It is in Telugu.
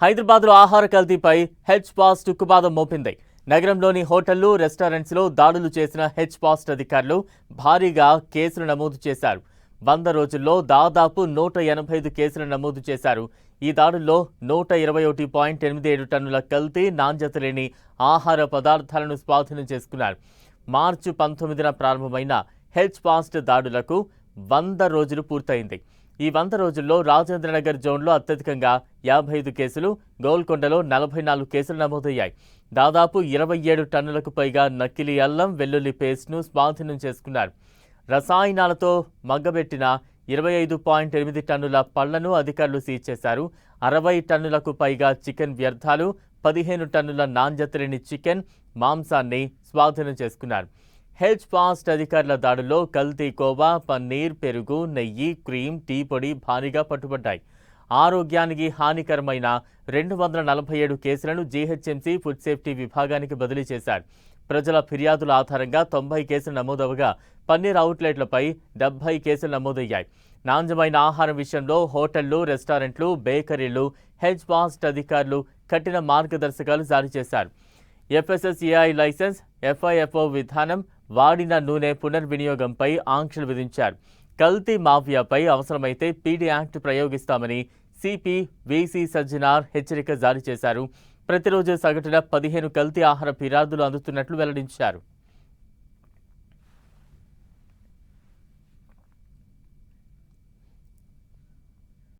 హైదరాబాద్లో ఆహార కల్తీపై హెచ్ పాస్ట్ ఉక్కుపాదం మోపింది. నగరంలోని హోటళ్లు, రెస్టారెంట్స్లో దాడులు చేసిన హెచ్ పాస్ట్ అధికారులు భారీగా కేసులు నమోదు చేశారు. 100 రోజుల్లో దాదాపు 185 కేసులు నమోదు చేశారు. ఈ దాడుల్లో 121.87 టన్నుల కల్తీ, నాణ్యత లేని ఆహార పదార్థాలను స్వాధీనం చేసుకున్నారు. మార్చి 19న ప్రారంభమైన హెచ్ పాస్ట్ దాడులకు 100 రోజులు పూర్తయింది. ఈ 100 రోజుల్లో రాజేంద్రనగర్ జోన్లో అత్యధికంగా 55 కేసులు, గోల్కొండలో 44 కేసులు నమోదయ్యాయి. దాదాపు 27 టన్నులకు పైగా నకిలీ అల్లం, వెల్లుల్లి పేస్ట్ను స్వాధీనం చేసుకున్నారు. రసాయనాలతో మగ్గబెట్టిన 25.8 టన్నుల పళ్లను అధికారులు సీజ్ చేశారు. 60 టన్నులకు పైగా చికెన్ వ్యర్థాలు, 15 టన్నుల నాణ్యత లేని చికెన్ మాంసాన్ని స్వాధీనం చేసుకున్నారు. హెచ్ పాస్ట్ అధికారుల దాడుల్లో కల్తీ కోవా, పన్నీర్, పెరుగు, నెయ్యి, క్రీమ్, టీ పొడి భారీగా పట్టుబడ్డాయి. ఆరోగ్యానికి హానికరమైన 247 కేసులను జీహెచ్ఎంసీ ఫుడ్ సేఫ్టీ విభాగానికి బదిలీ చేశారు. ప్రజల ఫిర్యాదుల ఆధారంగా 90 కేసులు నమోదవగా పన్నీర్ అవుట్లెట్లపై 70 కేసులు నమోదయ్యాయి. నాణ్యమైన ఆహారం విషయంలో హోటళ్లు, రెస్టారెంట్లు, బేకరీలు హెచ్ పాస్ట్ అధికారులు కఠిన మార్గదర్శకాలు జారీ చేశారు. FSSAI లైసెన్స్, FIFO విధానం, వాడిన నూనె పునర్వినియోగంపై ఆంక్షలు విధించారు. కల్తీ మాఫియాపై అవసరమైతే PD యాక్ట్ ప్రయోగిస్తామని సిపి VC సజ్జనార్ హెచ్చరిక జారీ చేశారు. ప్రతిరోజు సగటున 15 కల్తీ ఆహార ఫిర్యాదులు అందుతున్నట్లు వెల్లడించారు.